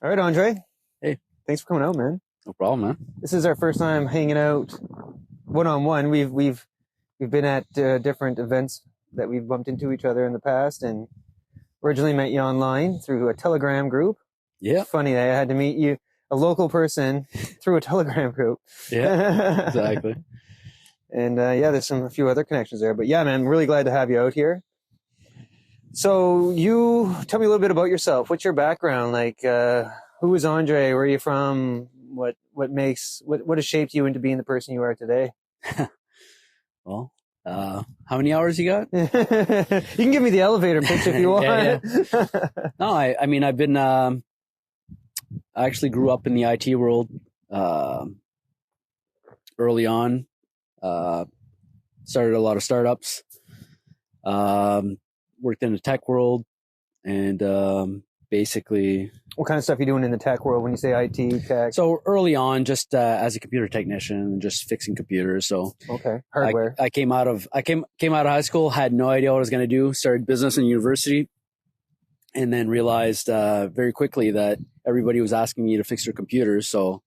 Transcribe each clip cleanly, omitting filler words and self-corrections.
All right, Andre. Hey. Thanks for coming out, man. No problem, man. This is our first time hanging out one-on-one. We've been at different events that we've bumped into each other in the past, and originally met you online through a Telegram group. Yeah. It's funny, I had to meet you, a local person, through a Telegram group. Yeah, exactly. And there's a few other connections there. But yeah, man, I'm really glad to have you out here. So you tell me a little bit about yourself. What's your background? Like, who is Andre? Where are you from? What has shaped you into being the person you are today? Well, how many hours you got? You can give me the elevator pitch if you want. Yeah. No, I mean, I've been, I actually grew up in the IT world, early on, started a lot of startups, worked in the tech world, and, basically. What kind of stuff are you doing in the tech world when you say IT tech? So early on, just, as a computer technician, just fixing computers. So okay, hardware. I came out of high school, had no idea what I was going to do, started business in university, and then realized very quickly that everybody was asking me to fix their computers. So,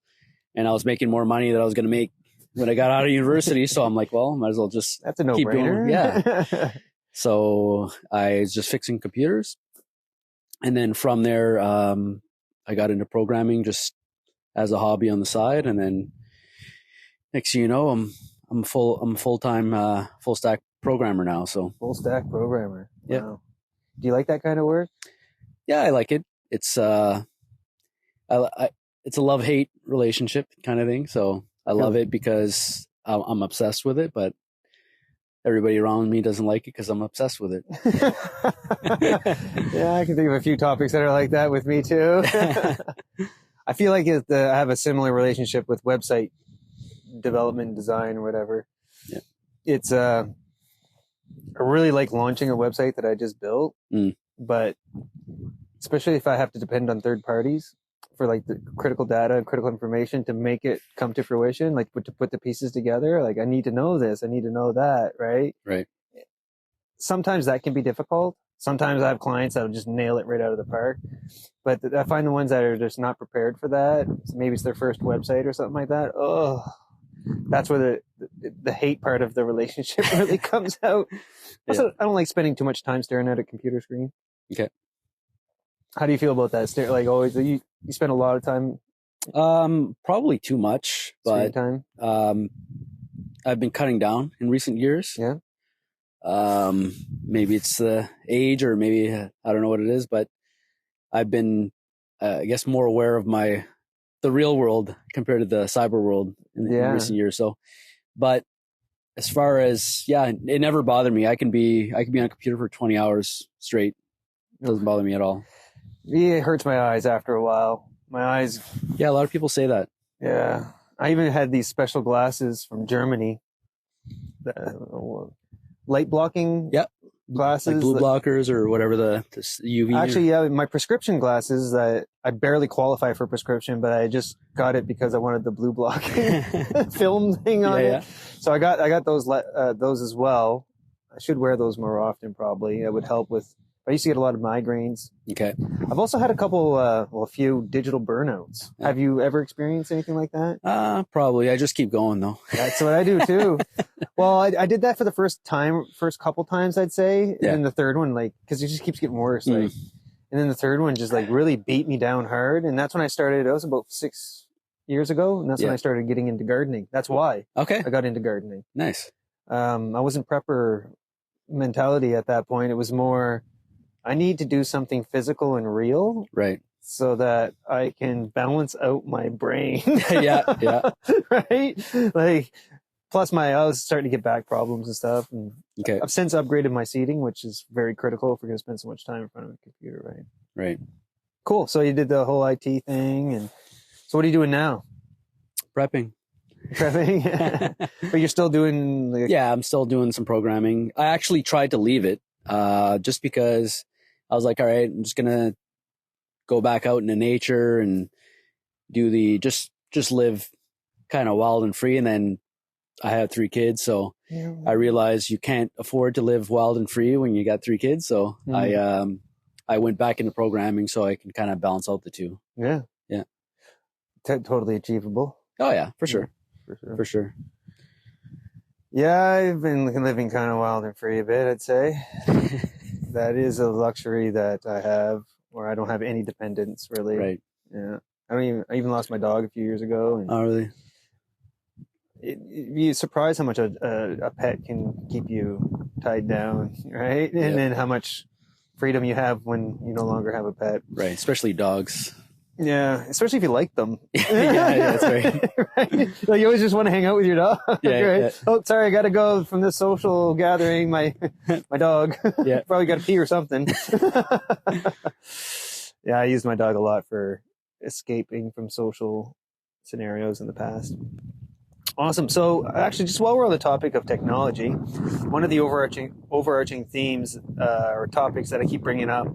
and I was making more money than I was going to make when I got out of university. So I'm like, well, might as well just That's a keep no-brainer. doing. Yeah. So I was just fixing computers, and then from there, I got into programming just as a hobby on the side, and then next thing you know, I'm a full-time full stack programmer now. So full stack programmer. Yeah. Wow. Do you like that kind of work? Yeah, I like it. It's it's a love-hate relationship kind of thing. So I love it because I'm obsessed with it, but everybody around me doesn't like it because I'm obsessed with it. Yeah, I can think of a few topics that are like that with me too. I feel like I have a similar relationship with website development, design, or whatever. Yeah. It's I really like launching a website that I just built, but especially if I have to depend on third parties for like the critical data and critical information to make it come to fruition, like to put the pieces together. Like I need to know this, I need to know that, right? Right. Sometimes that can be difficult. Sometimes I have clients that'll just nail it right out of the park. But I find the ones that are just not prepared for that, maybe it's their first website or something like that. Oh, that's where the hate part of the relationship really comes out. Also, I don't like spending too much time staring at a computer screen. Okay. How do you feel about that? Like always, you spend a lot of time. Probably too much, but time. I've been cutting down in recent years. Yeah. Maybe it's the age, or maybe I don't know what it is, but I've been, I guess, more aware of the real world compared to the cyber world in recent years. So, but as far as, it never bothered me. I can be on a computer for 20 hours straight. It doesn't bother me at all. Yeah, it hurts my eyes after a while. My eyes. Yeah, a lot of people say that. Yeah. I even had these special glasses from Germany. Light blocking glasses. Like blue blockers or whatever the UV. Actually, yeah, my prescription glasses, I barely qualify for prescription, but I just got it because I wanted the blue blocking film thing on it. So I got those as well. I should wear those more often, probably. It would help with. I used to get a lot of migraines. Okay. I've also had a few digital burnouts. Yeah. Have you ever experienced anything like that? Probably. I just keep going though. That's what I do too. Well, I did that for the first couple times, I'd say. And then the third one, cause it just keeps getting worse. And then the third one just really beat me down hard. And that's when I started, it was about 6 years ago. And that's when I started getting into gardening. That's why. Okay. I got into gardening. Nice. I wasn't prepper mentality at that point. It was more, I need to do something physical and real. Right. So that I can balance out my brain. Yeah. Right? Plus I was starting to get back problems and stuff. And I've since upgraded my seating, which is very critical if we're going to spend so much time in front of a computer, right? Right. Cool. So you did the whole IT thing. And so what are you doing now? Prepping. But you're still doing... I'm still doing some programming. I actually tried to leave it just because I was like, all right, I'm just going to go back out into nature and do just live kind of wild and free. And then I have 3 kids. So I realized you can't afford to live wild and free when you got 3 kids. So I I went back into programming so I can kind of balance out the two. Yeah. Yeah. Totally achievable. Oh yeah, for sure. For For sure. Yeah, I've been living kind of wild and free a bit, I'd say. That is a luxury that I have, where I don't have any dependents, really. Right. Yeah. I even lost my dog a few years ago. And oh, really? You're surprised how much a pet can keep you tied down, right? And then how much freedom you have when you no longer have a pet. Right. Especially dogs. Yeah, especially if you like them. Yeah, that's right. Right? Like you always just want to hang out with your dog. Yeah, right? yeah. Oh, sorry, I got to go from this social gathering. My dog. Yeah. Probably got to pee or something. Yeah, I used my dog a lot for escaping from social scenarios in the past. Awesome. So actually, just while we're on the topic of technology, one of the overarching themes or topics that I keep bringing up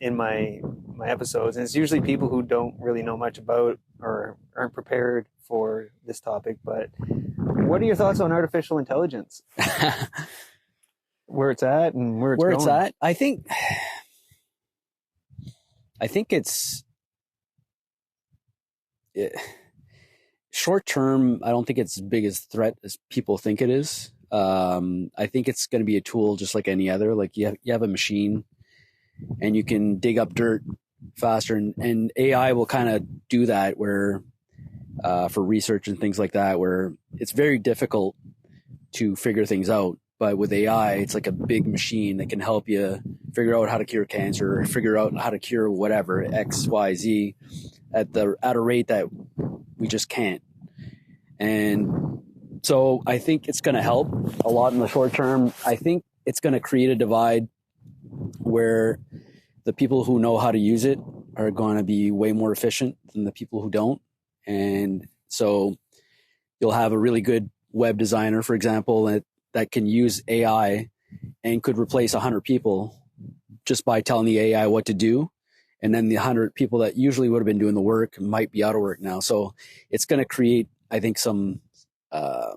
in my episodes, and it's usually people who don't really know much about or aren't prepared for this topic, but what are your thoughts on artificial intelligence? Where it's at and where it's going? At? I think it's short term. I don't think it's as big as threat as people think it is. I think it's going to be a tool just like any other. Like you have a machine and you can dig up dirt faster, and AI will kind of do that where for research and things like that, where it's very difficult to figure things out. But with AI, it's like a big machine that can help you figure out how to cure cancer, or figure out how to cure whatever, X, Y, Z, at a rate that we just can't. And so I think it's going to help a lot in the short term. I think it's going to create a divide where the people who know how to use it are going to be way more efficient than the people who don't. And so you'll have a really good web designer, for example, that can use AI and could replace 100 people just by telling the AI what to do. And then the 100 people that usually would have been doing the work might be out of work now. So it's going to create, I think, a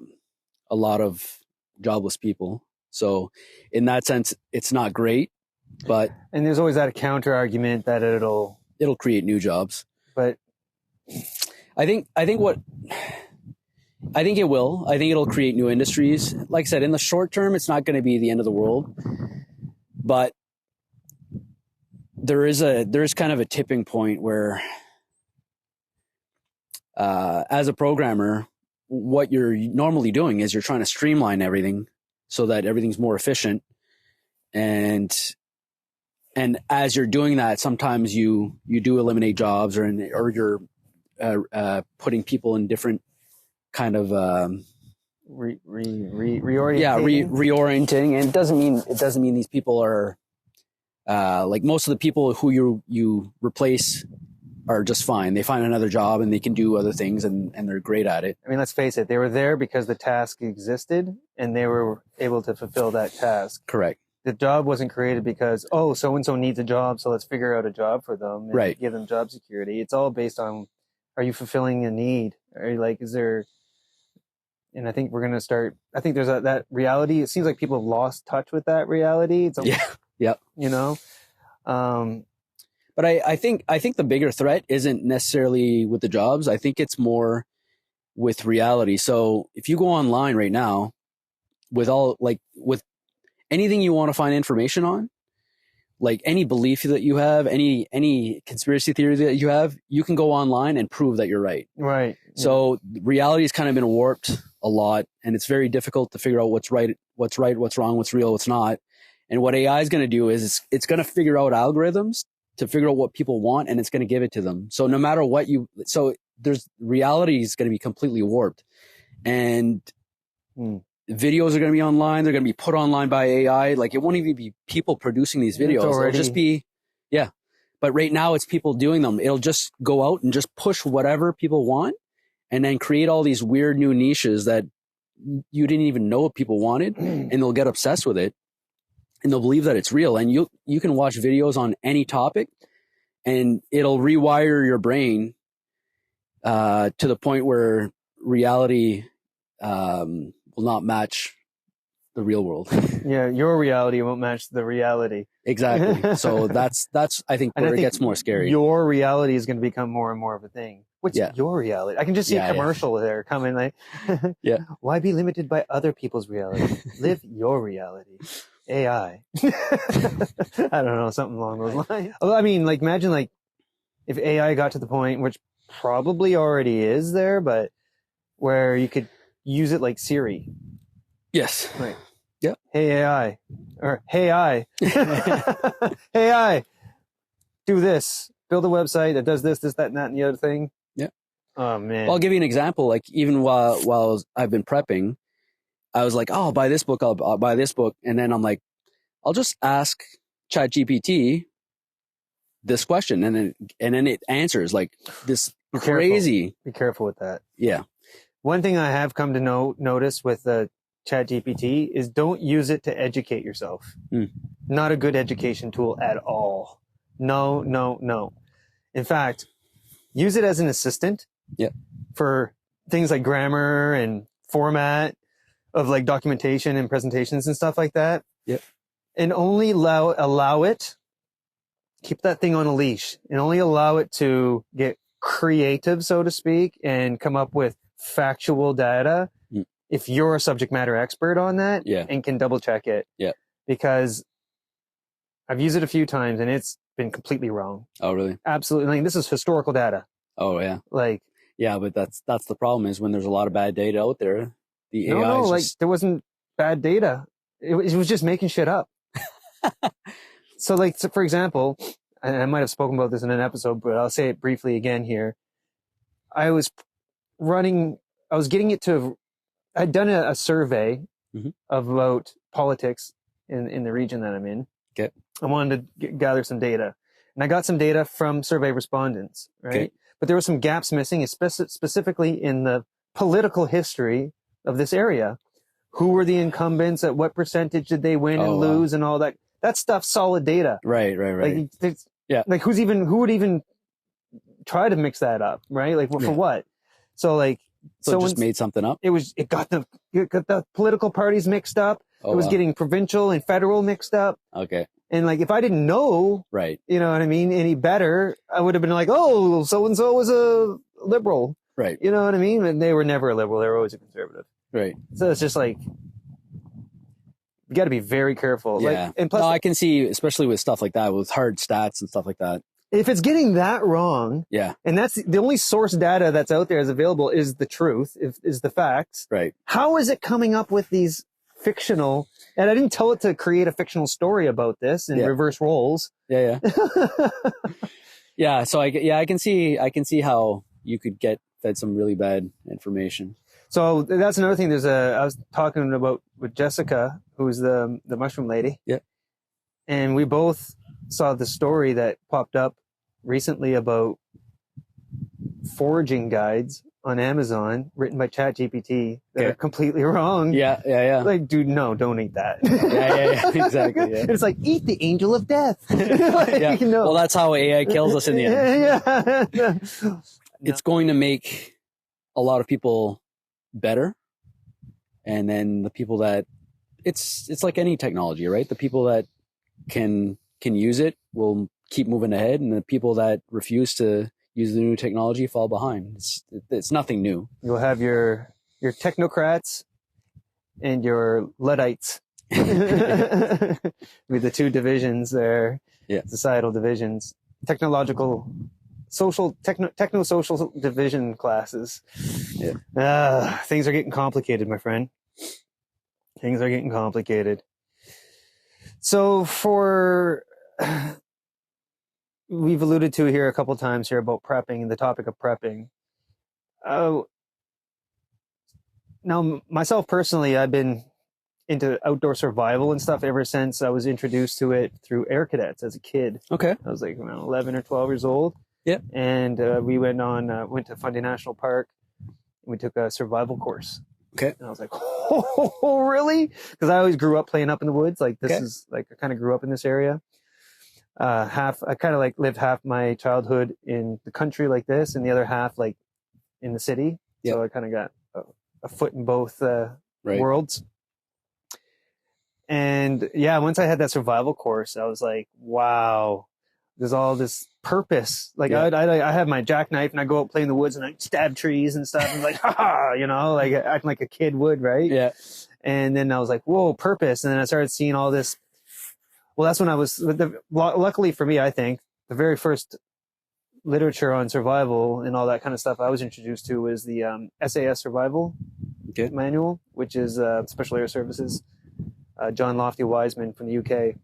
lot of jobless people. So in that sense, it's not great, and there's always that counter argument that it'll create new jobs. But I think it will. I think it'll create new industries. Like I said, in the short term, it's not going to be the end of the world, but there is kind of a tipping point where, as a programmer, what you're normally doing is you're trying to streamline everything so that everything's more efficient. And as you're doing that, sometimes you do eliminate jobs or you're putting people in different kind of reorienting. Yeah, reorienting. And it doesn't mean these people are like most of the people who you replace are just fine. They find another job and they can do other things and they're great at it. I mean, let's face it, they were there because the task existed and they were able to fulfill that task. Correct. The job wasn't created because, oh, so-and-so needs a job, so let's figure out a job for them and give them job security. It's all based on, are you fulfilling a need? Are you is there, and I think we're going to start, I think there's that reality. It seems like people have lost touch with that reality. It's almost, you know? But I think the bigger threat isn't necessarily with the jobs. I think it's more with reality. So if you go online right now with anything you want to find information on, like any belief that you have, any conspiracy theory that you have, you can go online and prove that you're right. Right. So reality has kind of been warped a lot, and it's very difficult to figure out what's right, what's wrong, what's real, what's not. And what AI is going to do is it's going to figure out algorithms to figure out what people want, and it's going to give it to them. So no matter what reality is going to be completely warped, and videos are going to be online. They're going to be put online by AI. Like it won't even be people producing these videos. It'll just be, but right now it's people doing them. It'll just go out and just push whatever people want and then create all these weird new niches that you didn't even know people wanted, and they'll get obsessed with it. And they'll believe that it's real. And you can watch videos on any topic and it'll rewire your brain to the point where reality will not match the real world. Yeah, your reality won't match the reality. Exactly. So that's I think where it gets more scary. Your reality is going to become more and more of a thing. What's Yeah. your reality? I can just see a commercial there coming like, yeah. Why be limited by other people's reality? Live your reality. AI. I don't know, something along those lines. I mean, like, imagine like if AI got to the point, which probably already is there, but where you could use it like Siri. Yes. Right. Yeah. Hey AI, or hey I, hey I, do this. Build a website that does this, that, and that, and the other thing. Yeah. Oh man. Well, I'll give you an example. Like even while I've been prepping, I was like, oh, I'll buy this book. I'll buy this book, and then I'm like, I'll just ask ChatGPT this question, and then it answers like this crazy. Be careful with that. Yeah. One thing I have come to notice with ChatGPT is don't use it to educate yourself. Not a good education tool at all. No, no, no. In fact, use it as an assistant. Yeah. For things like grammar and format of like documentation and presentations and stuff like that. Yep. And only allow it, keep that thing on a leash, and only allow it to get creative, so to speak, and come up with factual data if you're a subject matter expert on that and can double check it. Yeah. Because I've used it a few times and it's been completely wrong. Oh, really? Absolutely. Like, this is historical data. Oh, yeah. Like, yeah, but that's the problem is when there's a lot of bad data out there, the AI no, is like there wasn't bad data. It was just making shit up. So for example, and I might have spoken about this in an episode, but I'll say it briefly again here. I was getting it to, I'd done a survey about politics in the region that I'm in. Okay. I wanted to gather some data, and I got some data from survey respondents, right? Okay. But there were some gaps missing, specifically in the political history of this area. Who were the incumbents? At what percentage did they win and lose, and all that? That stuff's solid data. Right. Like, like who would even try to mix that up, right? Like, for what? So like, so it just made something up. It got the political parties mixed up. Oh, it was getting provincial and federal mixed up. Okay. And like, if I didn't know, right, you know what I mean, any better, I would have been like, oh, so and so was a liberal, right? You know what I mean? And they were never a liberal; they were always a conservative, right? So it's just like, you got to be very careful. Yeah. Like, and plus, I can see, especially with stuff like that, with hard stats and stuff like that. If it's getting that wrong, and that's the only source data that's out there is available is the truth, is the facts. Right. How is it coming up with these fictional? And I didn't tell it to create a fictional story about this and reverse roles. Yeah. Yeah. So I can see how you could get fed some really bad information. So that's another thing. I was talking with Jessica, who's the mushroom lady. Yeah. And we both saw the story that popped up recently about foraging guides on Amazon written by ChatGPT that are completely wrong. Yeah. Like, dude, no, don't eat that. Yeah, exactly. Yeah. It's like, eat the angel of death. Like, no. Well, that's how AI kills us in the end. Yeah. It's going to make a lot of people better. And then the people that it's like any technology, right? The people that can use it will keep moving ahead, and the people that refuse to use the new technology fall behind. It's nothing new. You'll have your technocrats and your Luddites. With the two divisions there, societal divisions, techno-social division classes. Yeah. Things are getting complicated, my friend. Things are getting complicated. So we've alluded to here a couple times here about prepping and the topic of prepping. Now, myself personally, I've been into outdoor survival and stuff ever since I was introduced to it through Air Cadets as a kid. Okay. I was like around 11 or 12 years old. Yep. And we went to Fundy National Park. And we took a survival course. Okay. And I was like, oh, really? Because I always grew up playing up in the woods. Like, this is like, I kind of grew up in this area. I kind of like lived half my childhood in the country like this, and the other half like in the city. So I kind of got a foot in both worlds. And yeah, once I had that survival course, I was like, wow, there's all this purpose. Like I have my jackknife and I go out play in the woods and I stab trees and stuff. And like, ha, you know, like acting like a kid would, right? Yeah. And then I was like, whoa, purpose. And then I started seeing all this. Well, that's when I was, luckily for me, I think the very first literature on survival and all that kind of stuff I was introduced to was the SAS Survival Manual, which is Special Air Services. John Lofty Wiseman from the UK,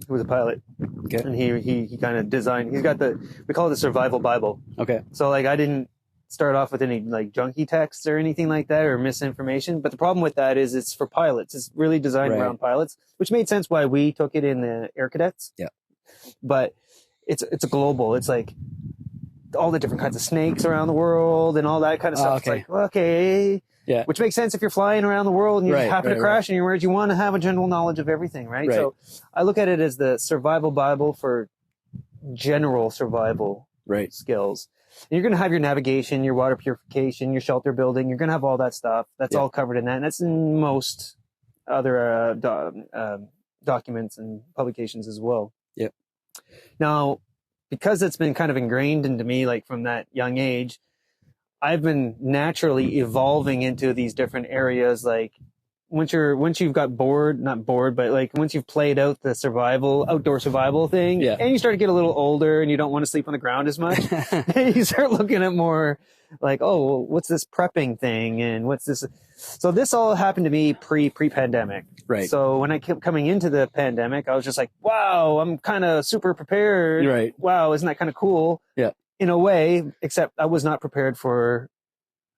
who was a pilot. Okay. And he kind of designed, he's got we call it the Survival Bible. Okay. So like I didn't start off with any like junky texts or anything like that or misinformation. But the problem with that is it's for pilots. It's really designed around pilots, which made sense why we took it in the Air Cadets. Yeah. But it's a global. It's like all the different kinds of snakes around the world and all that kind of stuff. Okay. It's like, okay. Yeah. Which makes sense if you're flying around the world and you happen to crash anywhere. You want to have a general knowledge of everything, right? So I look at it as the survival Bible for general survival skills. And you're going to have your navigation, your water purification, your shelter building. You're going to have all that stuff. That's all covered in that. And that's in most other documents and publications as well. Yep. Now, because it's been kind of ingrained into me, like from that young age, I've been naturally evolving into these different areas. Like once you've got not bored, but like once you've played out the outdoor survival thing, and you start to get a little older and you don't want to sleep on the ground as much, you start looking at more like, oh, well, what's this prepping thing? And what's this? So this all happened to me pre-pandemic. Right. So when I kept coming into the pandemic, I was just like, wow, I'm kind of super prepared. Right. Wow. Isn't that kind of cool? Yeah. In a way, except I was not prepared for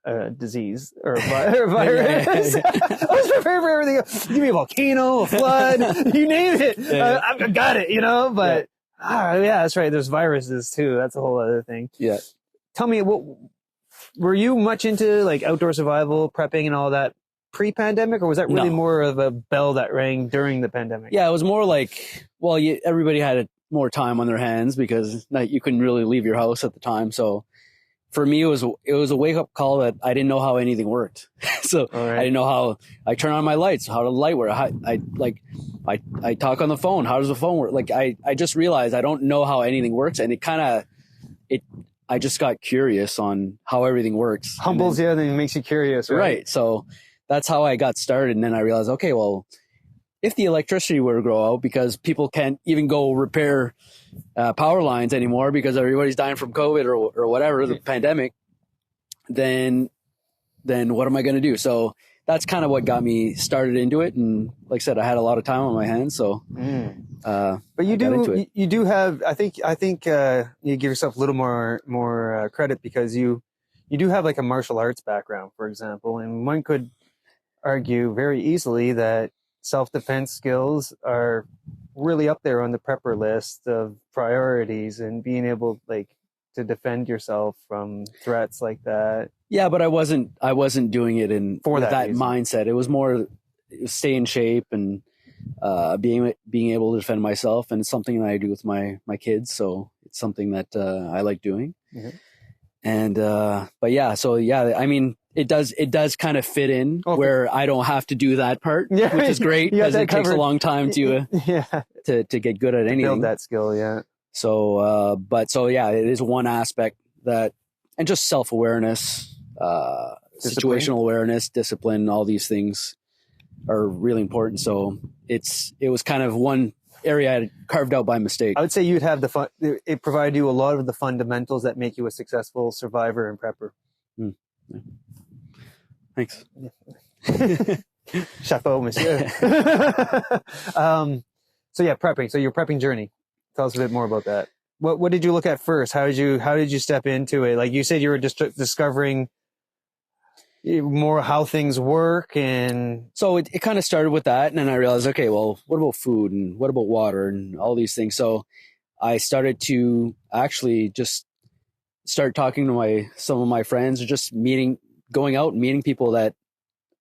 a disease or a virus. I was prepared for everything else. Give me a volcano, a flood, you name it. I got it, you know, but that's right. There's viruses too. That's a whole other thing. Yeah. Tell me, were you much into like outdoor survival, prepping and all that pre-pandemic, or was that really more of a bell that rang during the pandemic? Yeah, it was more like, well, everybody had more time on their hands because you couldn't really leave your house at the time. So for me, it was a wake up call that I didn't know how anything worked. So I didn't know how I turn on my lights, how the light work. I talk on the phone. How does the phone work? Like I just realized I don't know how anything works. And I just got curious on how everything works. Humbles you and then makes you curious, right? Right. So that's how I got started. And then I realized, okay, well, if the electricity were to grow out because people can't even go repair power lines anymore because everybody's dying from COVID or whatever, the pandemic, then what am I going to do? So that's kind of what got me started into it. And like I said, I had a lot of time on my hands. So, but you do have, I think you give yourself a little more credit because you do have like a martial arts background, for example, and one could argue very easily that self-defense skills are really up there on the prepper list of priorities and being able like to defend yourself from threats like that. Yeah, but I wasn't doing it with that reason. Mindset. It was more stay in shape and being able to defend myself, and it's something that I do with my kids. So it's something that I like doing. Mm-hmm. And but yeah, so yeah, I mean, it does kind of fit in where I don't have to do that part, which is great because it takes a long time to get good at anything. Build that skill, yeah. So, it is one aspect that, and just self-awareness, situational awareness, discipline, all these things are really important. So it was kind of one area I had carved out by mistake. I would say you'd have it provided you a lot of the fundamentals that make you a successful survivor and prepper. Yeah. Thanks. Chapeau, monsieur. So yeah, prepping. So your prepping journey. Tell us a bit more about that. What did you look at first? How did you step into it? Like you said, you were just discovering more how things work, and so it kind of started with that, and then I realized, okay, well, what about food and what about water and all these things? So I started to actually just start talking to some of my friends, or just going out and meeting people that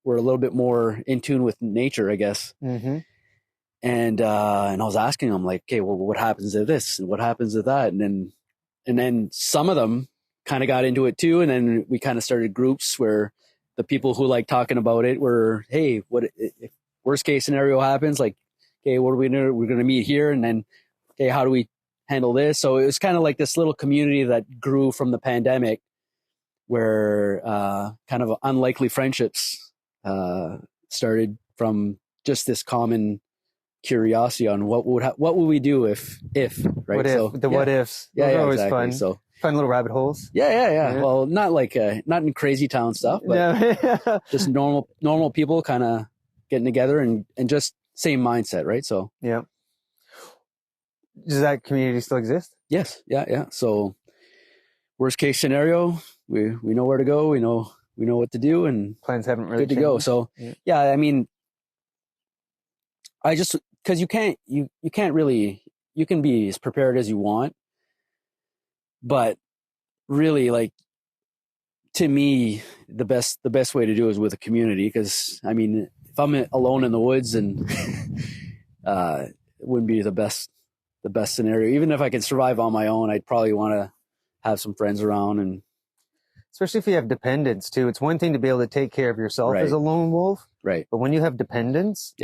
were a little bit more in tune with nature, I guess. Mm-hmm. And I was asking them like, okay, well, what happens to this and what happens to that? And then some of them kind of got into it too. And then we kind of started groups where the people who like talking about it were, hey, worst case scenario happens, like, okay, what are we doing? We're going to meet here, and then, okay, how do we handle this? So it was kind of like this little community that grew from the pandemic, where kind of unlikely friendships started from just this common curiosity on what would we do if right? What if, so what ifs? yeah, Those are always exactly. fun. So fun little rabbit holes. Yeah. Well, not like not in crazy town stuff, but just normal people kind of getting together and just same mindset, right? So yeah. Does that community still exist? Yes. Yeah. So worst case scenario, we know where to go. We know what to do, and plans haven't really good to go. So yeah, I mean, I just, because you can't really, you can be as prepared as you want, but really, like, to me, the best way to do it is with a community. Because I mean, if I'm alone in the woods, and it wouldn't be the best scenario. Even if I could survive on my own, I'd probably want to have some friends around, and especially if you have dependents too. It's one thing to be able to take care of yourself as a lone wolf, right? But when you have dependents,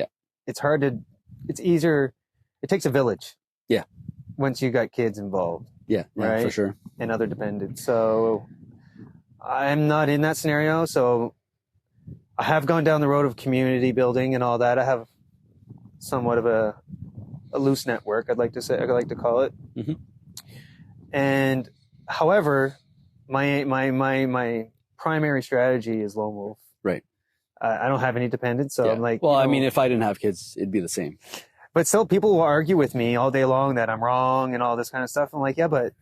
it's easier. It takes a village. Yeah. Once you got kids involved. Yeah, right? For sure. And other dependents. So I'm not in that scenario. So I have gone down the road of community building and all that. I have somewhat of a loose network, I'd like to call it. Mm-hmm. And however, my primary strategy is lone wolf. Right. I don't have any dependents, so I'm like... Well, I mean, if I didn't have kids, it'd be the same. But still, people will argue with me all day long that I'm wrong and all this kind of stuff. I'm like, yeah, but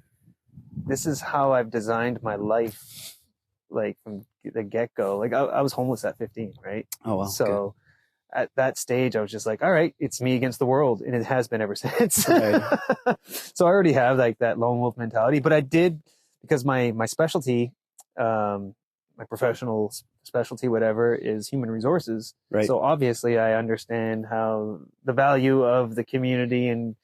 this is how I've designed my life, like, from the get-go. Like, I was homeless at 15, right? Oh, wow. So at that stage, I was just like, all right, it's me against the world. And it has been ever since. Right. So I already have, like, that lone wolf mentality. But I did, because my specialty... my professional specialty, whatever, is human resources. Right. So obviously I understand how the value of the community and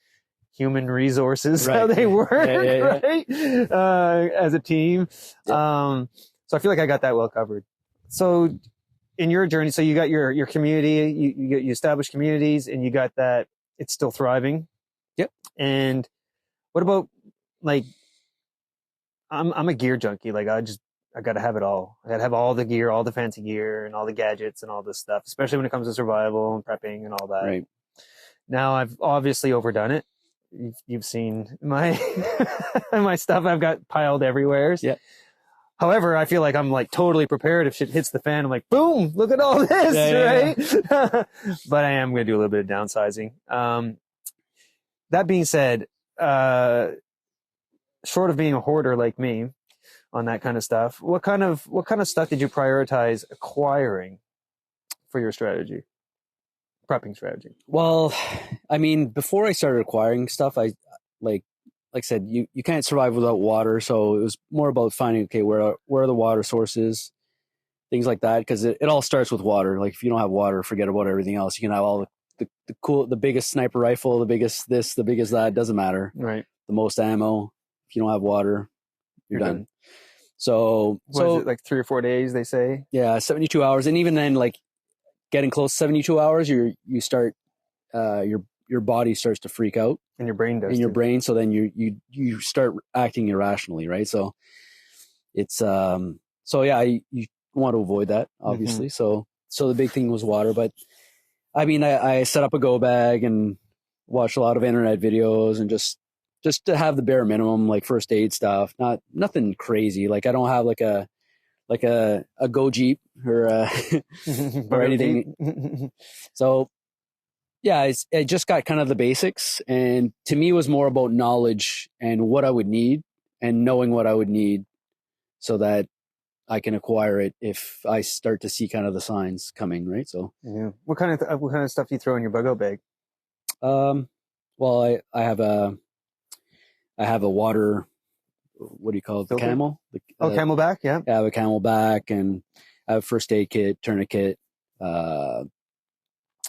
human resources, how they work, right? As a team. Yeah. So I feel like I got that well covered. So in your journey, so you got your community, you established communities, and you got that it's still thriving. Yep. And what about, like, I'm a gear junkie. Like, I got to have it all. I got to have all the gear, all the fancy gear, and all the gadgets and all this stuff, especially when it comes to survival and prepping and all that. Right. Now, I've obviously overdone it. You've seen my my stuff I've got piled everywhere. Yeah. However, I feel like I'm, like, totally prepared. If shit hits the fan, I'm like, boom, look at all this, right? Yeah. But I am going to do a little bit of downsizing. That being said, short of being a hoarder like me, on that kind of stuff, what kind of stuff did you prioritize acquiring for your prepping strategy? Well, I mean, before I started acquiring stuff, I like I said, you can't survive without water. So it was more about finding, okay, where are the water sources, things like that. Cause it all starts with water. Like, if you don't have water, forget about everything else. You can have all the biggest sniper rifle, the biggest this, the biggest that, doesn't matter. Right. The most ammo. If you don't have water, you're done. So is it, like 3 or 4 days, they say? Yeah, 72 hours. And even then, like, getting close to 72 hours, you start, your body starts to freak out. And your brain does. In your brain. So then you start acting irrationally, right? So it's, you want to avoid that, obviously. Mm-hmm. So the big thing was water. But I mean, I set up a go bag and watched a lot of internet videos, and just to have the bare minimum, like first aid stuff, nothing crazy. Like, I don't have like a go Jeep or or anything. So yeah, I just got kind of the basics, and to me it was more about knowledge and what I would need, and knowing what I would need so that I can acquire it if I start to see kind of the signs coming, right? So yeah. What kind of stuff do you throw in your bug-out bag? Well, I have a water, what do you call it? The camel? Camelback, yeah. I have a Camelback, and I have first aid kit, tourniquet. I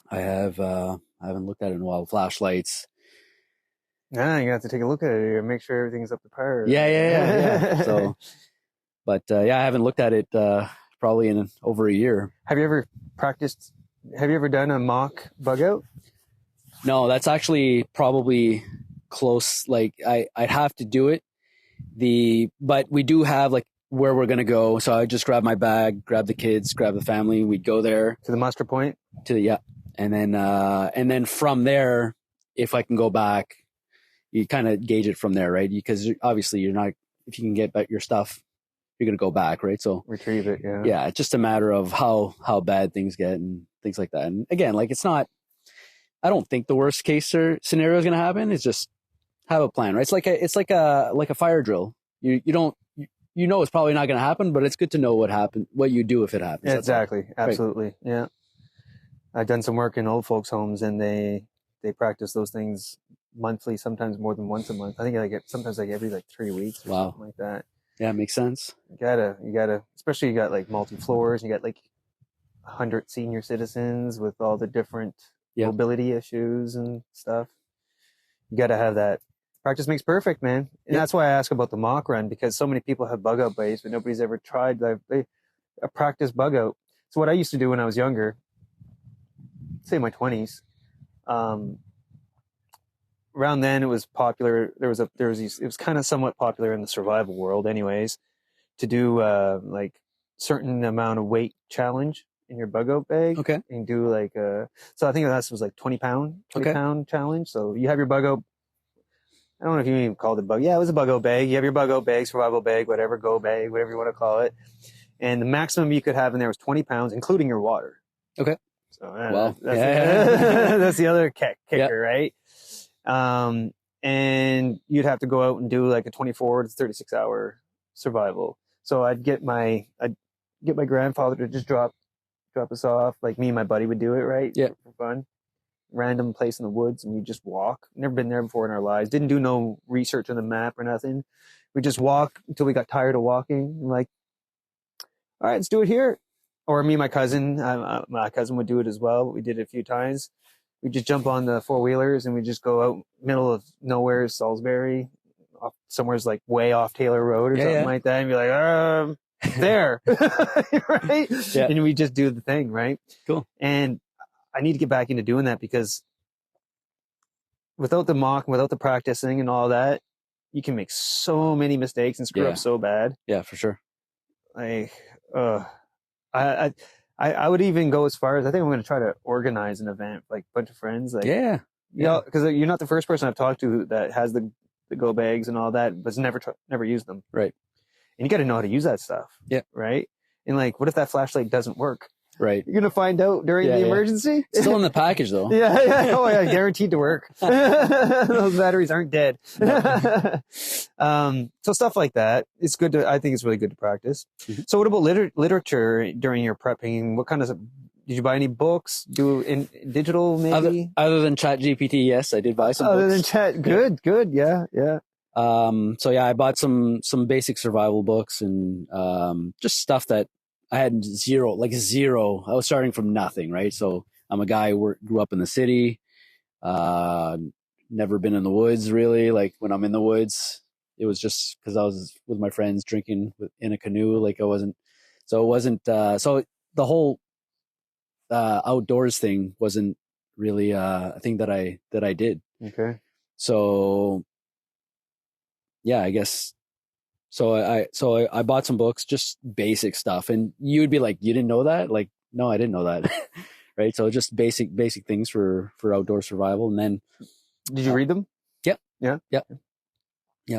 haven't looked at it in a while. Flashlights. Yeah, you have to take a look at it and make sure everything's up to par. Yeah. So, but I haven't looked at it probably in over a year. Have you ever practiced Have you ever done a mock bug out? No, that's actually probably close. Like I'd have to do it. But we do have like where we're gonna go. So I just grab my bag, grab the kids, grab the family. We'd go there To the muster point? yeah, and then from there, if I can go back, you kind of gauge it from there, right? Because obviously you're not, if you can get back your stuff, you're gonna go back, right? So Retrieve it, yeah. yeah, it's just a matter of how bad things get and things like that. And again, like it's not. I don't think the worst case scenario is gonna happen. It's just have a plan, right? It's like a fire drill. You don't. You know it's probably not going to happen, but it's good to know what you do if it happens. Yeah, exactly. Absolutely. Right. Yeah. I've done some work in old folks' homes, and they practice those things monthly, sometimes more than once a month. I think sometimes like every like 3 weeks or something like that. Yeah, it makes sense. You gotta, especially you got like multi floors, you got like 100 senior citizens with all the different mobility issues and stuff. You got to have that. Practice makes perfect, man. And that's why I ask about the mock run, because so many people have bug out bays, but nobody's ever tried a practice bug out. So what I used to do when I was younger, say my 20s, around then it was popular. It was kind of somewhat popular in the survival world anyways, to do like certain amount of weight challenge in your bug out bag. Okay. And do like so I think that was like 20 pound challenge. So you have your bug out. I don't know if you even called it bug. Yeah, it was a bug out bag. You have your bug out bag, survival bag, whatever, go bag, whatever you want to call it. And the maximum you could have in there was 20 pounds, including your water. Okay. So that's the other kicker, right? And you'd have to go out and do like a 24 to 36 hour survival. So I'd get my grandfather to just drop us off. Like me and my buddy would do it, right? Yeah. For fun. Random place in the woods, and we just walk. Never been there before in our lives. Didn't do no research on the map or nothing. We just walk until we got tired of walking. I'm like, all right, let's do it here. Or me and my cousin would do it as well. We did it a few times. We just jump on the 4-wheelers and we just go out middle of nowhere, Salisbury, somewhere's like way off Taylor Road or something like that, and be like, there, right? Yeah. And we just do the thing, right? Cool. And I need to get back into doing that, because without the mock, without the practicing and all that, you can make so many mistakes and screw up so bad. Yeah, for sure. Like, I would even go as far as, I think I'm going to try to organize an event, like a bunch of friends. Like, because you're not the first person I've talked to that has the go bags and all that, but never used them. Right. And you got to know how to use that stuff. Yeah. Right. And like, what if that flashlight doesn't work? Right. You're going to find out during the emergency. It's still in the package though. Yeah. Oh yeah. Guaranteed to work. Those batteries aren't dead. So stuff like that. It's good I think it's really good to practice. Mm-hmm. So what about literature during your prepping? What kind of, did you buy any books? Do in digital maybe? Other than ChatGPT, yes, I did buy some Other books. than Good. Yeah. So yeah, I bought some basic survival books and just stuff that I had zero. I was starting from nothing, right? So I'm a guy who grew up in the city, never been in the woods really. Like when I'm in the woods, it was just because I was with my friends drinking in a canoe. Like it wasn't so the whole outdoors thing wasn't really a thing that I did. Okay. So yeah, I guess. So I bought some books, just basic stuff, and you would be like, you didn't know that? Like, no, I didn't know that. Right. So just basic things for outdoor survival. And then did you read them? Yep. Yeah.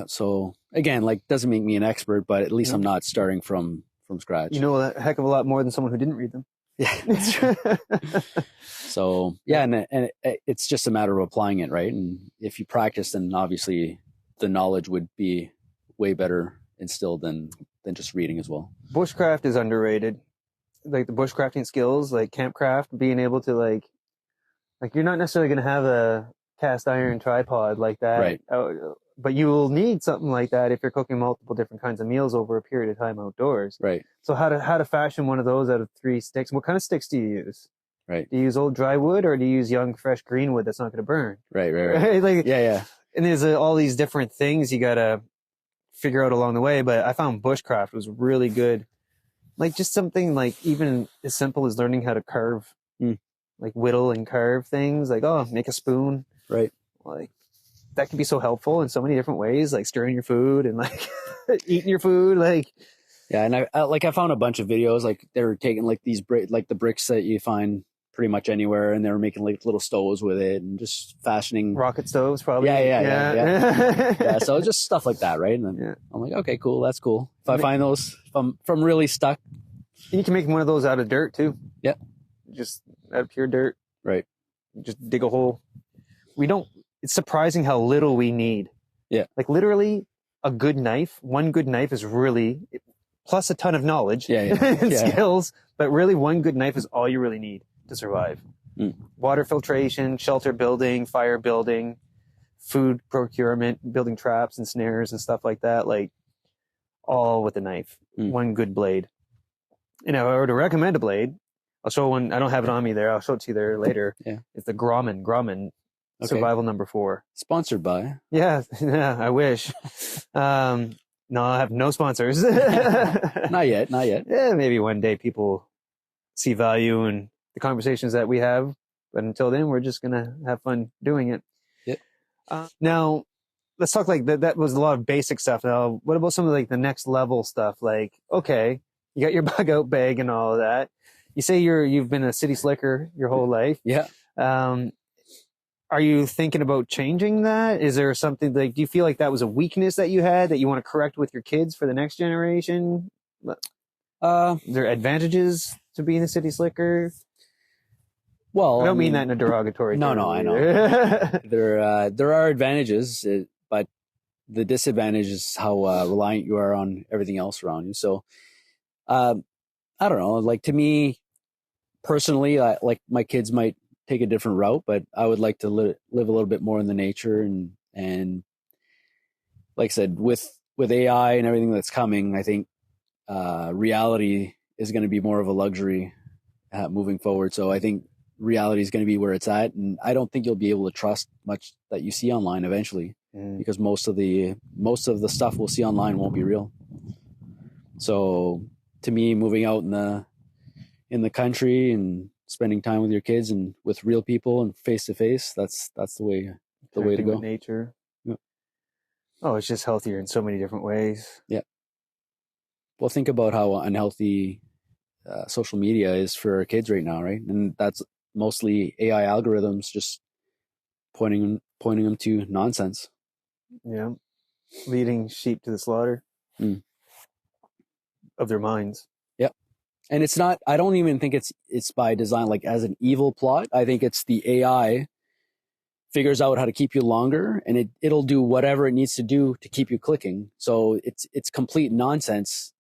So again, like doesn't make me an expert, but at least I'm not starting from scratch. You know a heck of a lot more than someone who didn't read them. Yeah. That's true. So yeah, and it's just a matter of applying it, right? And if you practice, then obviously the knowledge would be way better instilled than just reading as well. Bushcraft is underrated. Like the bushcrafting skills, like campcraft, being able to like you're not necessarily going to have a cast iron tripod like that, right? But you will need something like that if you're cooking multiple different kinds of meals over a period of time outdoors, right? So how to fashion one of those out of 3 sticks? What kind of sticks do you use? Right. Do you use old dry wood or do you use young fresh green wood that's not going to burn? Right. Like, yeah. And there's all these different things you got to figure out along the way, but I found bushcraft was really good. Like just something like even as simple as learning how to carve like whittle and carve things, like, oh, make a spoon. Right. Like that can be so helpful in so many different ways, like stirring your food and like eating your food. Like, yeah. And I found a bunch of videos, like they were taking like these like the bricks that you find pretty much anywhere, and they were making like little stoves with it and just fashioning rocket stoves, probably. Yeah. So just stuff like that, right? And then I'm like, okay, cool, that's cool. If I find those, if I'm really stuck, you can make one of those out of dirt too. Yeah, just out of pure dirt. Right. Just dig a hole. It's surprising how little we need. Yeah. Like literally one good knife is really, plus a ton of knowledge and skills, but really one good knife is all you really need to survive. Water filtration, shelter building, fire building, food procurement, building traps and snares and stuff like that, like all with a knife. One good blade. And if I were to recommend a blade, I'll show one. I don't have it on me there. I'll show it to you there later. Yeah. It's the Grumman Survival number 4. Sponsored by. Yeah, I wish. No, I have no sponsors. Not yet. Yeah, maybe one day people see value in the conversations that we have. But until then, we're just going to have fun doing it. Yep. Now, let's talk like that was a lot of basic stuff. Now, what about some of like the next level stuff? Like, okay, you got your bug out bag and all of that. You say you've been a city slicker your whole life. Yeah. Are you thinking about changing that? Is there something like, do you feel like that was a weakness that you had that you want to correct with your kids for the next generation? Are there advantages to being a city slicker? Well, I don't mean that in a derogatory term. No, I know. There are advantages, but the disadvantage is how reliant you are on everything else around you. So, I don't know. Like to me, personally, like my kids might take a different route, but I would like to live a little bit more in the nature and like I said, with AI and everything that's coming, I think reality is going to be more of a luxury moving forward. So I think reality is going to be where it's at, and I don't think you'll be able to trust much that you see online eventually, because most of the stuff we'll see online won't be real. So to me, moving out in the country and spending time with your kids and with real people and face to face, that's the way to go. With nature. Yeah. Oh, it's just healthier in so many different ways. Yeah. Well, think about how unhealthy social media is for our kids right now, right? And that's mostly AI algorithms just pointing them to nonsense. Yeah. Leading sheep to the slaughter of their minds. And it's not, I don't even think it's by design, like as an evil plot. I think it's the AI figures out how to keep you longer, and it'll do whatever it needs to do to keep you clicking. So it's complete nonsense.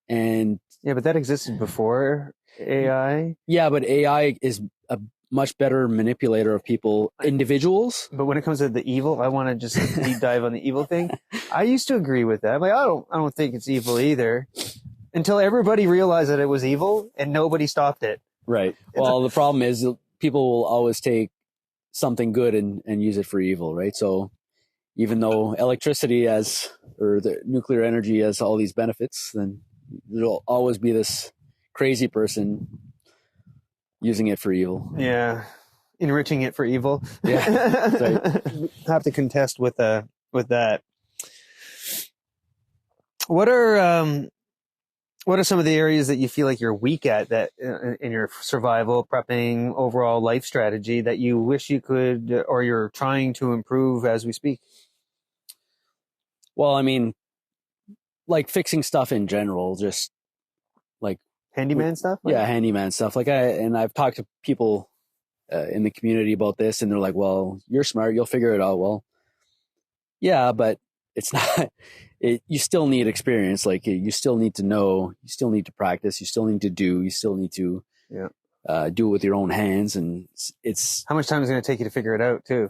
And yeah, but that existed before AI. Yeah, but AI is a much better manipulator of people, individuals. But when it comes to the evil, I want to just deep dive on the evil thing. I used to agree with that. Like, I don't think it's evil either. Until everybody realized that it was evil and nobody stopped it. Right. Well, the problem is people will always take something good and use it for evil, right? So even though electricity or the nuclear energy has all these benefits, then there'll always be this crazy person using it for evil. Yeah. Enriching it for evil. Yeah. Right. Have to contest with that. What are some of the areas that you feel like you're weak at that in your survival, prepping, overall life strategy that you wish you could, or you're trying to improve as we speak? Well, I mean, like fixing stuff in general, just like handyman stuff. Yeah, handyman stuff. Like I've talked to people in the community about this, and they're like, "Well, you're smart, you'll figure it out." Well, yeah, but it's not. You still need experience. Like you still need to know, you still need to practice, you still need to do, you still need to do it with your own hands. And it's how much time is it going to take you to figure it out too?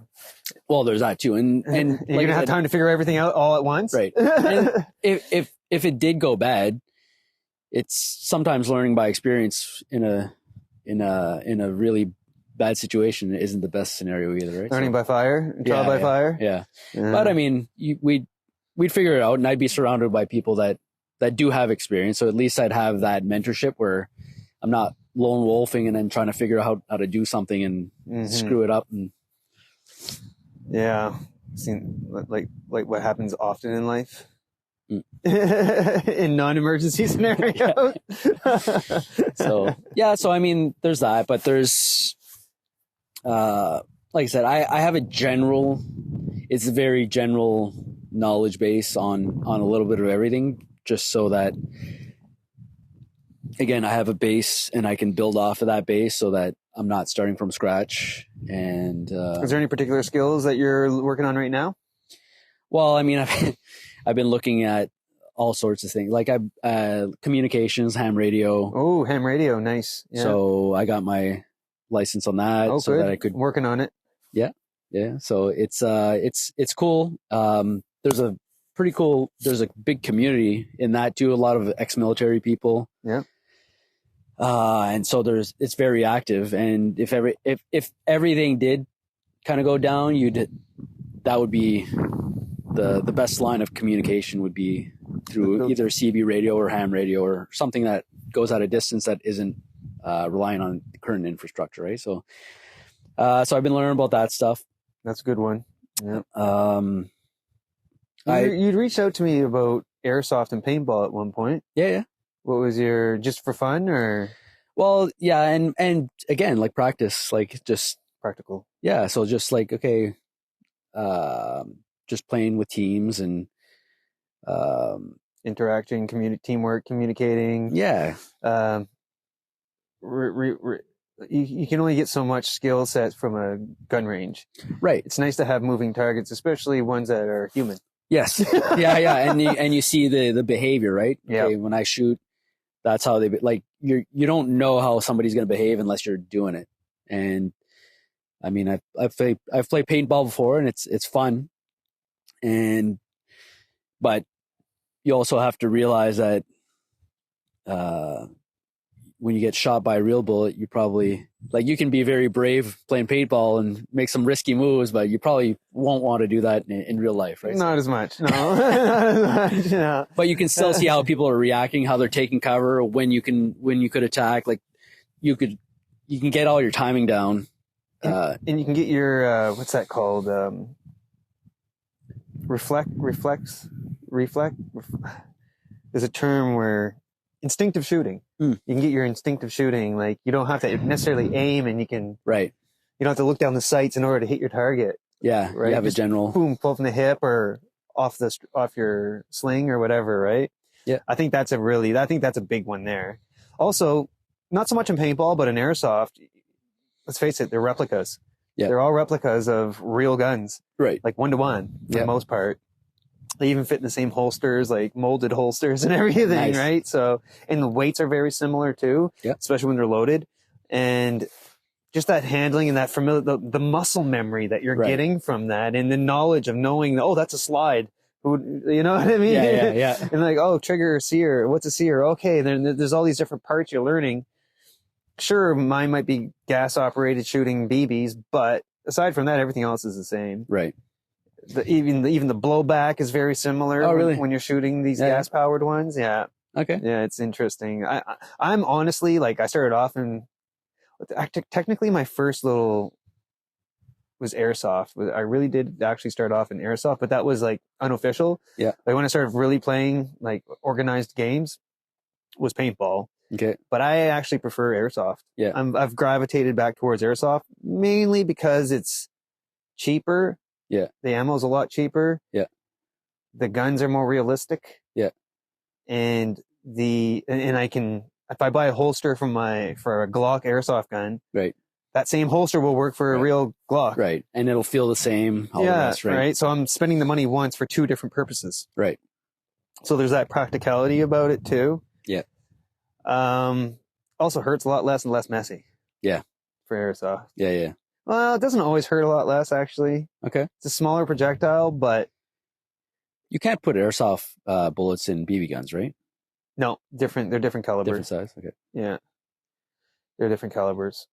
Well, there's that too. And you're like going to have time to figure everything out all at once. Right. And if it did go bad, it's sometimes learning by experience in a really bad situation isn't the best scenario either. Right. Learning by fire, trial by fire. Yeah. But I mean, we'd figure it out, and I'd be surrounded by people that do have experience. So at least I'd have that mentorship where I'm not lone wolfing and then trying to figure out how to do something and screw it up. And yeah, seen like what happens often in life. In non-emergency scenarios. So I mean, there's that, but there's like I said, I have it's a very general knowledge base on a little bit of everything, just so that, again, I have a base and I can build off of that base so that I'm not starting from scratch. And is there any particular skills that you're working on right now? Well, I mean, I've been looking at all sorts of things, like communications, ham radio. Oh, ham radio, nice. Yeah. So I got my license on that, so good. that I could working on it. Yeah. So it's cool. There's a big community in that too. A lot of ex-military people. Yeah. And so it's very active. And if everything did kind of go down, that would be the best line of communication would be through either CB radio or ham radio or something that goes at a distance that isn't relying on the current infrastructure, right? So I've been learning about that stuff. That's a good one. Yeah. You'd reached out to me about airsoft and paintball at one point. Yeah. What was your, just for fun or? Well, yeah, and again, like practice, like just practical. Yeah, so just like, okay, just playing with teams and interacting, teamwork, communicating. Yeah. You can only get so much skill set from a gun range. Right. It's nice to have moving targets, especially ones that are human. Yes. Yeah. And you see the behavior, right? Yeah. Okay, when I shoot, that's how like you don't know how somebody's going to behave unless you're doing it. And I mean, I've played paintball before, and it's fun. But you also have to realize that when you get shot by a real bullet, you probably, like, you can be very brave playing paintball and make some risky moves, but you probably won't want to do that in real life, right? Not as much, no. Not as much, no. But you can still see how people are reacting, how they're taking cover, when you could attack. Like, you can get all your timing down. And you can get your, what's that called? Reflect. There's a term where instinctive shooting. You can get your instinctive shooting. Like, you don't have to necessarily aim, and you can, right. You don't have to look down the sights in order to hit your target. Yeah. Right. You have just a general boom, pull from the hip or off your sling or whatever. Right. Yeah. I think that's a big one there. Also, not so much in paintball, but in airsoft, let's face it, they're replicas. Yeah. They're all replicas of real guns. Right. Like 1-to-1 for the most part. They even fit in the same holsters, like molded holsters and everything, nice. Right? So, and the weights are very similar too, especially when they're loaded. And just that handling and that familiar, the muscle memory that you're getting from that, and the knowledge of knowing, oh, that's a slide. You know what I mean? Yeah. And like, oh, trigger, sear, what's a sear? Okay, then there's all these different parts you're learning. Sure, mine might be gas operated shooting BBs, but aside from that, everything else is the same. Right. Even the blowback is very similar. Oh, really? When you're shooting these gas powered ones. Yeah. Okay. Yeah, it's interesting. I'm honestly, like, I started off in, technically my first little was airsoft. I really did actually start off in airsoft, but that was like unofficial. Yeah. Like, when I started really playing like organized games was paintball. Okay. But I actually prefer airsoft. Yeah. I've gravitated back towards airsoft mainly because it's cheaper. Yeah. The ammo's a lot cheaper. Yeah. The guns are more realistic. Yeah. And I can, if I buy a holster for a Glock airsoft gun, right, that same holster will work for a real Glock. Right. And it'll feel the same. All the rest, right. So I'm spending the money once for two different purposes. Right. So there's that practicality about it too. Yeah. Also hurts a lot less and less messy. Yeah. For airsoft. Yeah. Well, it doesn't always hurt a lot less, actually. Okay. It's a smaller projectile, but you can't put airsoft bullets in BB guns, right? No, different. They're different calibers. Different size. Okay. Yeah, they're different calibers,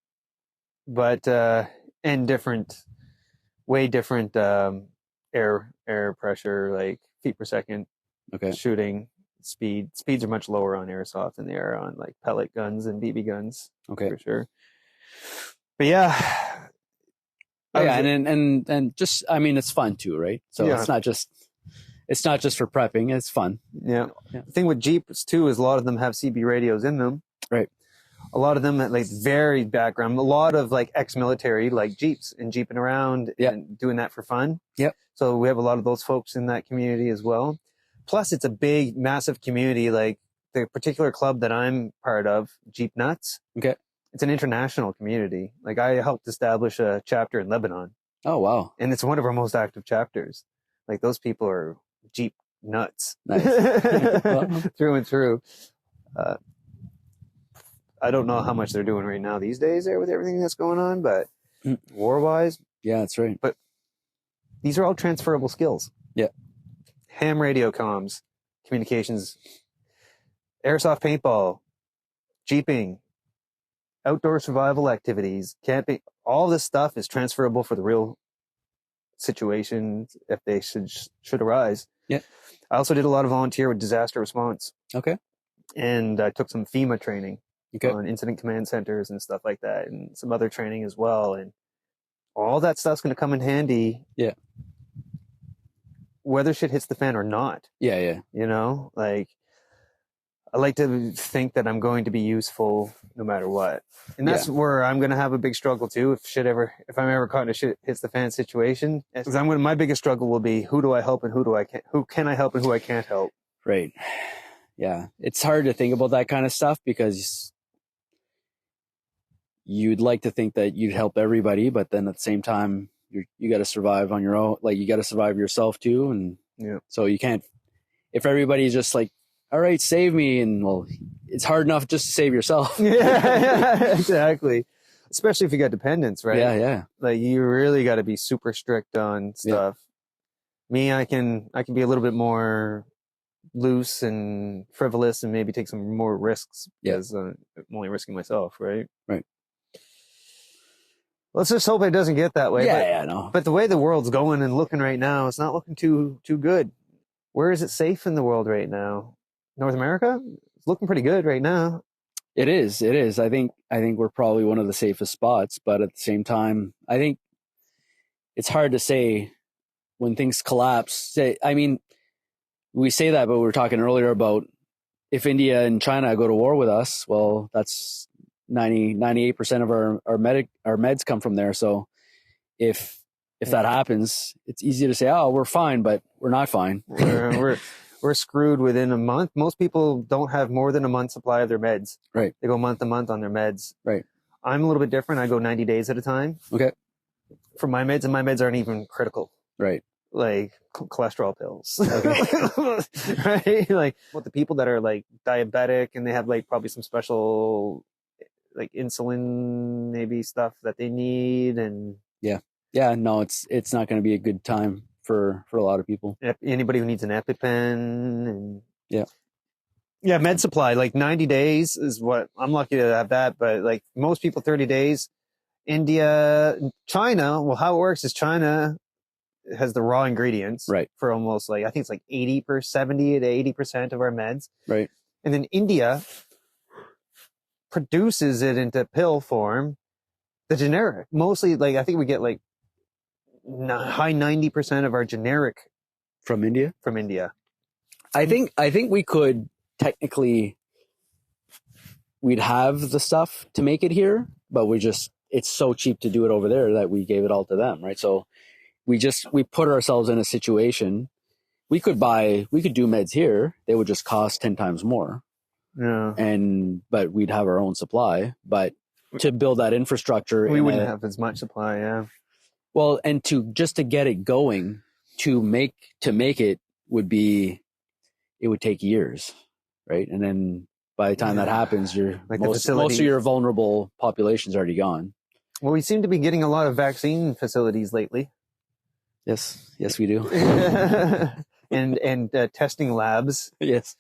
but and way different air pressure, like feet per second. Okay. Shooting. Speeds are much lower on airsoft than they are on like pellet guns and BB guns. Okay. For sure. But yeah. Yeah, and just, I mean, it's fun too, right? So Yeah. it's not just for prepping, it's fun. Yeah. The thing with Jeeps too is a lot of them have CB radios in them. Right. A lot of them at like varied background. A lot of like ex-military like Jeeps and jeeping around and doing that for fun. Yep. So we have a lot of those folks in that community as well. Plus, it's a big, massive community. Like the particular club that I'm part of, Jeep Nuts. Okay. It's an international community. Like I helped establish a chapter in Lebanon. Oh, wow. And it's one of our most active chapters. Like those people are Jeep nuts. Nice. Through and through. I don't know how much they're doing right now these days there with everything that's going on, but war-wise. Yeah, that's right. But these are all transferable skills. Yeah. Ham radio comms, communications, airsoft paintball, jeeping, outdoor survival activities, camping, all this stuff is transferable for the real situations if they should arise. Yeah. I also did a lot of volunteer with disaster response. Okay. And I took some FEMA training Okay. on incident command centers and stuff like that, and some other training as well. And all that stuff's going to come in handy. Yeah. Whether shit hits the fan or not. Yeah, yeah. You know, like I like to think that I'm going to be useful no matter what. And that's where I'm going to have a big struggle too. If I'm ever caught in a shit hits the fan situation, because my biggest struggle will be who do I help and who can I help and who I can't help. Right. Yeah. It's hard to think about that kind of stuff because you'd like to think that you'd help everybody, but then at the same time, you got to survive on your own. Like you got to survive yourself too. And so you can't, if everybody's just like, all right, save me. And well, it's hard enough just to save yourself. Yeah, exactly. Especially if you got dependents, right? Yeah, yeah. Like you really got to be super strict on stuff. Yeah. Me, I can be a little bit more loose and frivolous and maybe take some more risks because I'm only risking myself, right? Right. Let's just hope it doesn't get that way. Yeah, no. But the way the world's going and looking right now, it's not looking too good. Where is it safe in the world right now? North America? It's looking pretty good right now. It is. I think we're probably one of the safest spots, but at the same time, I think it's hard to say when things collapse. I mean, we say that, but we were talking earlier about if India and China go to war with us, well, that's 98% of our meds come from there. So if that happens, it's easy to say, oh, we're fine, but we're not fine. We're screwed within a month. Most people don't have more than a month's supply of their meds. Right. They go month to month on their meds. Right. I'm a little bit different. I go 90 days at a time. Okay. For my meds, and my meds aren't even critical. Right. Like cholesterol pills. Okay. Right? Like what the people that are like diabetic and they have like probably some special like insulin maybe stuff that they need and yeah, no, it's not going to be a good time for a lot of people. Anybody who needs an EpiPen and med supply, like 90 days is what I'm lucky to have that. But like most people, 30 days. India, China. Well, how it works is China has the raw ingredients for almost like, I think it's like 70 to 80% of our meds. Right. And then India produces it into pill form, the generic. Mostly like, I think we get like high 90% of our generic from India. I think we could technically, we'd have the stuff to make it here, but it's so cheap to do it over there that we gave it all to them. Right. So we put ourselves in a situation. We could do meds here. They would just cost 10 times more. Yeah. But we'd have our own supply, but to build that infrastructure, we wouldn't have as much supply. Yeah. Well, and to get it going, to make it would take years, right? And then by the time that happens, like most of your vulnerable population's already gone. Well, we seem to be getting a lot of vaccine facilities lately. Yes, we do. and testing labs. Yes,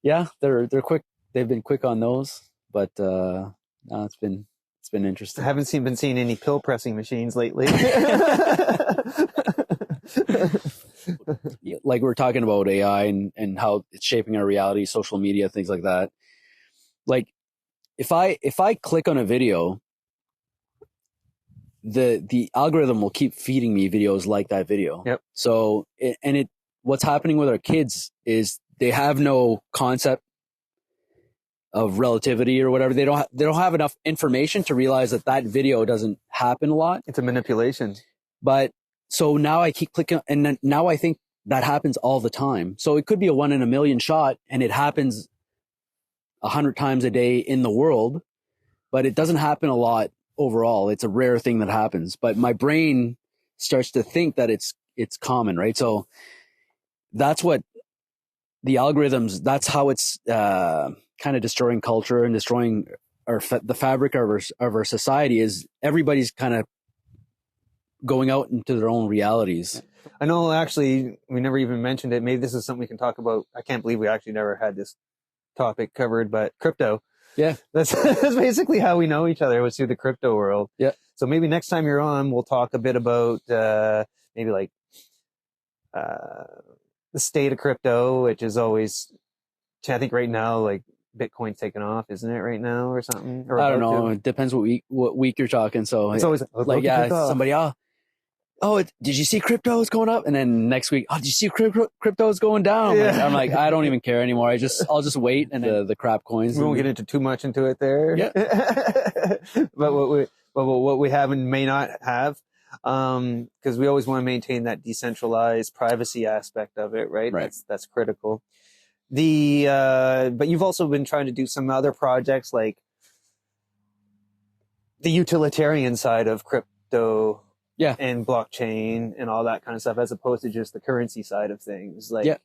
yeah, they're quick. They've been quick on those, but no, it's been interesting. I haven't been seeing any pill pressing machines lately. like we're talking about AI and how it's shaping our reality, social media, things like that. Like if I click on a video, the algorithm will keep feeding me videos like that video. Yep. So what's happening with our kids is they have no concept of relativity or whatever. They don't have enough information to realize that video doesn't happen a lot. It's a manipulation. But so now I keep clicking, and then now I think that happens all the time. So it could be a 1 in a million shot, and it happens 100 times a day in the world, but it doesn't happen a lot overall. It's a rare thing that happens, but my brain starts to think that it's common, right? So that's what the algorithms, that's how it's kind of destroying culture and destroying the fabric of our society, is everybody's kind of going out into their own realities. I know, actually, we never even mentioned it. Maybe this is something we can talk about. I can't believe we actually never had this topic covered, but crypto. Yeah. That's basically how we know each other, was through the crypto world. Yeah. So maybe next time you're on, we'll talk a bit about maybe like the state of crypto, which is always, I think right now, like Bitcoin's taking off, isn't it right now or something? Or I don't know. It depends what week you're talking. So it's always like, yeah, somebody, did you see crypto is going up? And then next week, did you see crypto is going down? Yeah. I'm like, I don't even care anymore. I'll just wait. And the crap coins. We won't get into too much into it there. Yeah. But what we have and may not have, because we always want to maintain that decentralized privacy aspect of it, right? Right. That's critical. But you've also been trying to do some other projects, like the utilitarian side of crypto, and blockchain and all that kind of stuff, as opposed to just the currency side of things, like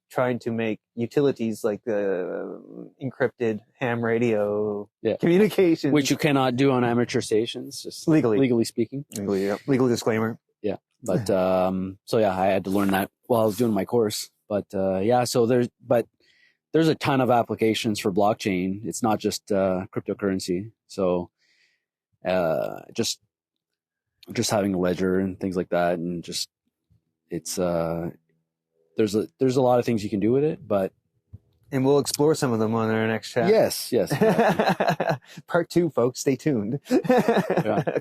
trying to make utilities like the encrypted ham radio communication, which you cannot do on amateur stations, just legally speaking. Legal disclaimer. Yeah. But so yeah, I had to learn that while I was doing my course. But so there's a ton of applications for blockchain. It's not just cryptocurrency. So just having a ledger and things like that, and just it's there's a lot of things you can do with it, and we'll explore some of them on our next chat. Yes. Part 2, folks, stay tuned.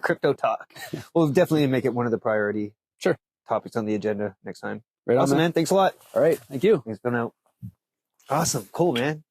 Crypto talk. We'll definitely make it one of the priority topics on the agenda next time. Right on, awesome, man. Thanks a lot. All right, thank you. Thanks for coming out. Awesome, cool, man.